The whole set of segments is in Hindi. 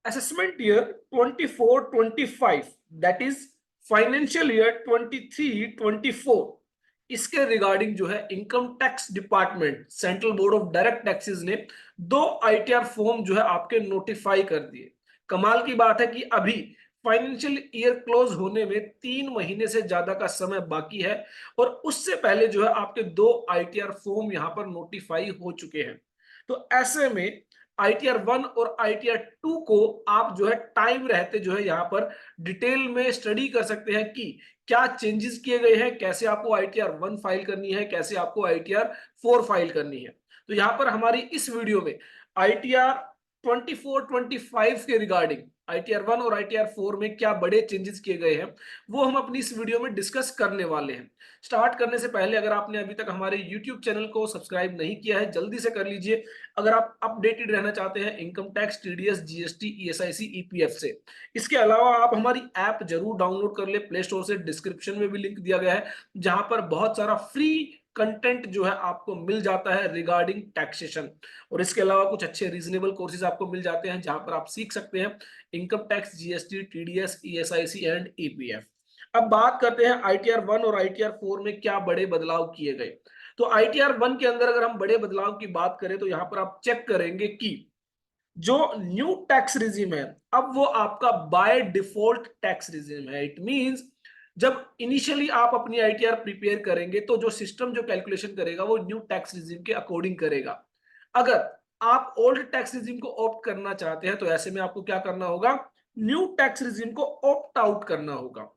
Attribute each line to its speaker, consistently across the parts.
Speaker 1: assessment year 24-25, that is financial year 23-24, इसके रिगार्डिंग जो है income tax department, central board of direct taxes ने 2 ITR फॉर्म जो है आपके नोटिफाई कर दिए। कमाल की बात है कि अभी फाइनेंशियल ईयर क्लोज होने में 3 महीने से ज्यादा का समय बाकी है और उससे पहले जो है आपके 2 ITR फॉर्म यहां पर नोटिफाई हो चुके हैं। तो ऐसे में ITR 1 और ITR 2 को आप जो है टाइम रहते जो है यहाँ पर डिटेल में स्टडी कर सकते हैं कि क्या चेंजेस किए गए हैं, कैसे आपको ITR 1 फाइल करनी है, कैसे आपको ITR 4 फाइल करनी है। तो यहाँ पर हमारी इस वीडियो में ITR 24-25 के रिगार्डिंग ITR 1 और ITR 4 में क्या बड़े चेंजेस किए गए हैं वो हम अपनी इस वीडियो में डिस्कस करने वाले हैं। स्टार्ट करने से पहले अगर आपने अभी तक हमारे YouTube चैनल को सब्सक्राइब नहीं किया है जल्दी से कर लीजिए, अगर आप अपडेटेड रहना चाहते हैं income tax, TDS, GST, ESIC, EPF से। इसके अलावा आप हमारी ऐप जरूर डाउनलोड कर ले प्ले स्टोर से, डिस्क्रिप्शन में भी लिंक दिया गया है जहां पर बहुत सारा फ्री कंटेंट जो है आपको मिल जाता है रिगार्डिंग टैक्सेशन। और इसके अलावा कुछ अच्छे रीजनेबल कोर्सेज आपको मिल जाते हैं जहां पर आप सीख सकते हैं income tax, GST, TDS, ESIC and EPF। अब बात करते हैं ITR 1 और ITR 4 में क्या बड़े बदलाव किए गए। तो ITR 1 के अंदर अगर हम बड़े बदलाव की बात करें तो यहां पर आप चेक करेंगे कि जो न्यू टैक्स रिजीम है अब वो आपका बाय डिफॉल्ट टैक्स रिजीम है। इट मींस जब इनिशियली आप अपनी ITR प्रिपेयर करेंगे तो जो सिस्टम जो कैलकुलेशन करेगा वो न्यू टैक्स रिजीम के अकॉर्डिंग करेगा। अगर आप ओल्ड टैक्स रिजीम को ऑप्ट करना चाहते हैं तो ऐसे में आपको क्या करना होगा, न्यू टैक्स रिजीम को ऑप्ट आउट करना होगा।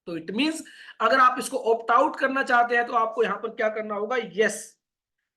Speaker 1: तो इट मींस अगर आप इसको ऑप्ट आउट करना चाहते हैं तो आपको यहां पर क्या करना होगा, यस।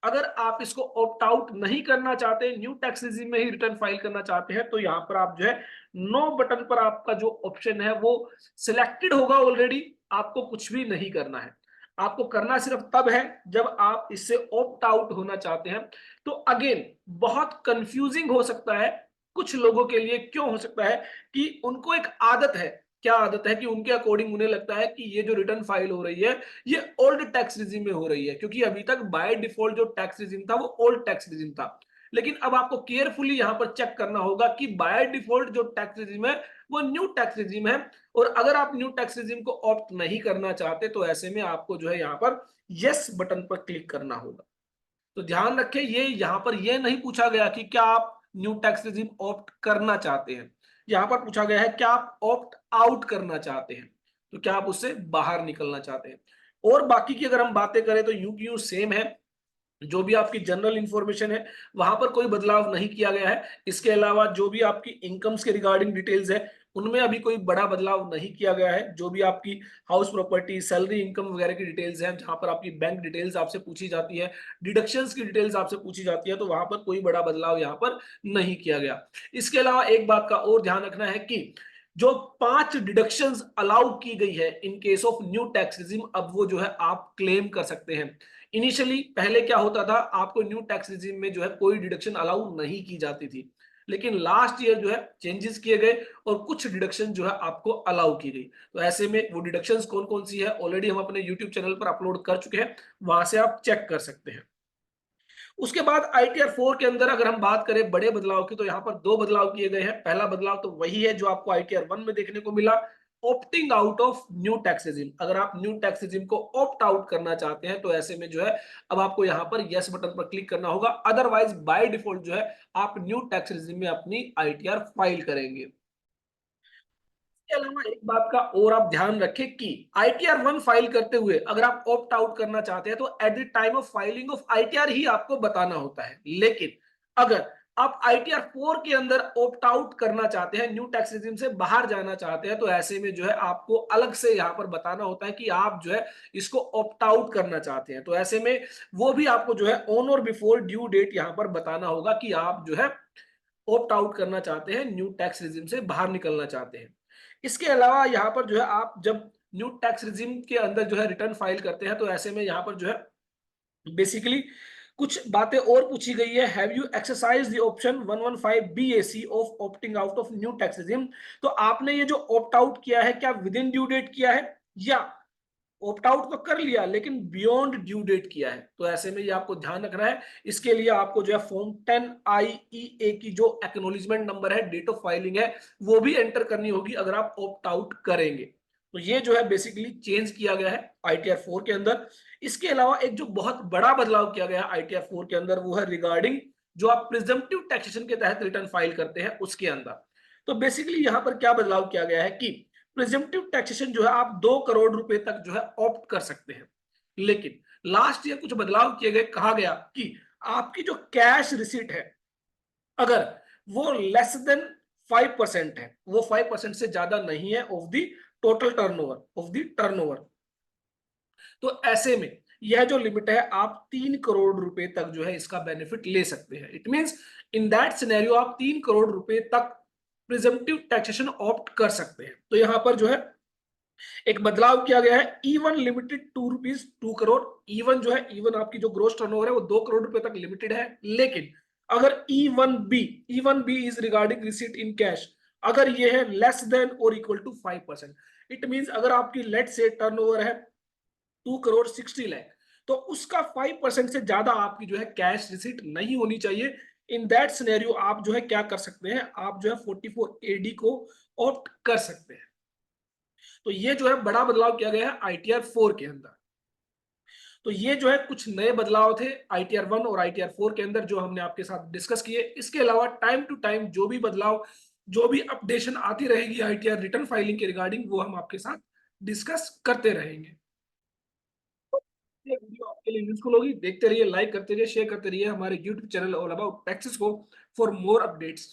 Speaker 1: अगर आप इसको ऑप्ट आउट नहीं करना चाहते, न्यू टैक्स रिजीम में ही रिटर्न फाइल करना चाहते हैं तो यहां पर आप जो है नो बटन पर आपका जो ऑप्शन है वो सिलेक्टेड होगा ऑलरेडी, आपको कुछ भी नहीं करना है। आपको करना सिर्फ तब है जब आप इससे ऑप्ट आउट होना चाहते हैं। तो अगेन बहुत कंफ्यूजिंग हो सकता है कुछ लोगों के लिए, क्यों हो सकता है कि उनको एक आदत है, क्या आदत है कि उनके अकॉर्डिंग उन्हें लगता है कि ये जो रिटर्न फाइल हो रही है ये ओल्ड टैक्स रिजीम में हो रही है, क्योंकि अभी तक बाय डिफॉल्ट जो टैक्स रिजीम था वो ओल्ड टैक्स रिजीम था। लेकिन अब आपको केयरफुली यहां पर चेक करना होगा कि बाय डिफॉल्ट जो टैक्स रिजीम है वो न्यू टैक्स रिजीम है। और अगर आप न्यू टैक्स रिजीम को ऑप्ट नहीं करना चाहते तो ऐसे में आपको जो है यहाँ पर यस बटन पर क्लिक करना होगा। तो ध्यान रखें, ये यहां पर ये नहीं पूछा गया कि क्या आप न्यू टैक्स रिजीम ऑप्ट करना चाहते हैं, यहां पर पूछा गया है क्या आप ऑप्ट आउट करना चाहते हैं, तो क्या आप उससे बाहर निकलना चाहते हैं। और बाकी की अगर हम बातें करें तो यूं की यूं सेम है, जो भी आपकी जनरल इंफॉर्मेशन है वहां पर कोई बदलाव नहीं किया गया है। इसके अलावा जो भी आपकी इनकम्स के रिगार्डिंग डिटेल्स है उनमें अभी कोई बड़ा बदलाव नहीं किया गया है। जो भी आपकी हाउस प्रॉपर्टी, सैलरी, इनकम वगैरह की डिटेल्स हैं, जहां पर आपकी बैंक डिटेल्स आपसे पूछी जाती है, डिडक्शंस की डिटेल्स आपसे पूछी जाती है, तो वहां पर कोई बड़ा बदलाव यहाँ पर नहीं किया गया। इसके अलावा एक बात का और ध्यान रखना है कि जो 5 डिडक्शंस अलाउ की गई है in case of new tax regime, अब वो जो है आप क्लेम कर सकते हैं। इनिशियली पहले क्या होता था, आपको न्यू टैक्स रिजीम में जो है कोई डिडक्शन अलाउ नहीं की जाती थी, लेकिन लास्ट ईयर जो है चेंजेस किए गए और कुछ डिडक्शन जो है आपको अलाउ की गई। तो ऐसे में वो डिडक्शंस कौन कौन सी है ऑलरेडी हम अपने यूट्यूब चैनल पर अपलोड कर चुके हैं, वहां से आप चेक कर सकते हैं। उसके बाद ITR 4 के अंदर अगर हम बात करें बड़े बदलाव की तो यहाँ पर 2 बदलाव किए गए हैं। पहला बदलाव तो वही है जो आपको ITR 1 में देखने को मिला, opting out of new tax regime. अगर आप न्यू टैक्स रिजीम को ऑप्ट आउट करना चाहते हैं तो ऐसे में जो है अब आपको यहाँ पर यस बटन पर क्लिक करना होगा, अदरवाइज बाय डिफॉल्ट जो है आप न्यू टैक्स रिजीम में अपनी ITR फाइल करेंगे। इसके अलावा एक बात का और आप ध्यान रखें कि ITR 1 फाइल करते हुए अगर आप ऑप्ट आउट करना चाहते हैं तो at the time of filing of ITR ही आपको बताना होता है। लेकिन अगर आप ITR 4 के अंदर ऑप्ट आउट करना चाहते हैं, न्यू टैक्स रिजीम से बाहर जाना चाहते हैं, तो ऐसे में जो है आपको अलग से यहां पर बताना होता है कि आप जो है इसको ऑप्ट आउट करना चाहते हैं। तो ऐसे में वो भी आपको जो है ऑन और बिफोर ड्यू डेट यहां पर बताना होगा कि आप जो है ऑप्ट आउट करना चाहते हैं, न्यू टैक्स रिजीम से बाहर निकलना चाहते हैं। इसके अलावा यहाँ पर जो है आप जब न्यू टैक्स रिजीम के अंदर जो है रिटर्न फाइल करते हैं तो ऐसे में यहाँ पर जो है बेसिकली कुछ बातें और पूछी गई है। Have you exercise the option 115 BAC of opting out of new tax regime. तो आपने ये जो ऑप्ट आउट किया है क्या विद इन ड्यू डेट किया है या ऑप्ट आउट तो कर लिया लेकिन बियॉन्ड ड्यू डेट किया है, तो ऐसे में ये आपको ध्यान रखना है। इसके लिए आपको जो है फॉर्म 10IEA की जो एक्नॉलेजमेंट नंबर है, डेट ऑफ फाइलिंग है, वो भी एंटर करनी होगी अगर आप ऑप्ट आउट करेंगे। तो ये जो है बेसिकली चेंज किया गया है ITR 4 के अंदर। इसके अलावा एक जो बहुत बड़ा बदलाव किया गया है ITR 4 के अंदर, वो है रिगार्डिंग जो आप प्रिजम्पटिव टैक्सेशन के तहत रिटर्न फाइल करते हैं उसके अंदर। तो बेसिकली यहां पर क्या बदलाव किया गया है कि प्रिजम्पटिव टैक्सेशन जो है आप 2 करोड़ रुपए तक जो है ऑप्ट कर सकते हैं, लेकिन लास्ट ईयर कुछ बदलाव किए गए, कहा गया कि आपकी जो कैश रिसीट है अगर वो लेस देन 5% है, वो 5% से ज्यादा नहीं है ऑफ द टोटल टर्नओवर, तो ऐसे में यह जो लिमिट है आप 3 करोड़ रुपए तक जो है इसका बेनिफिट ले सकते हैं। It means in that scenario आप 3 करोड़ रुपए तक प्रिजम्पटिव टैक्सेशन ऑप्ट कर सकते हैं। तो यहां पर जो है एक बदलाव किया गया है, इवन लिमिटेड ₹2 करोड़। इवन जो है, इवन आपकी जो ग्रोस टर्नओवर है वो 2 करोड़ रुपए तक लिमिटेड है, लेकिन अगर E1B is regarding receipt in cash, अगर ये है लेस देन और इक्वल टू 5%, इट मींस अगर आपकी लेट से टर्नओवर है 2 करोड़ 60 लाख, तो उसका 5% से ज्यादा आपकी जो है कैश रिसीट नहीं होनी चाहिए। इन दैट सिनेरियो आप जो है क्या कर सकते हैं, आप जो है 44AD को ऑप्ट कर सकते हैं। तो ये जो है बड़ा बदलाव किया गया है ITR 4 के अंदर। तो ये जो है कुछ नए बदलाव थे ITR 1 और ITR 4 के अंदर जो हमने आपके साथ डिस्कस किए। इसके अलावा टाइम टू टाइम जो भी बदलाव, जो भी अपडेशन आती रहेगी ITR रिटर्न फाइलिंग के रिगार्डिंग, वो हम आपके साथ डिस्कस करते रहेंगे। ये वीडियो आपके लिए यूजफुल होगी, देखते रहिए, लाइक करते रहिए, शेयर करते रहिए हमारे YouTube channel all about taxes को फॉर मोर अपडेट्स।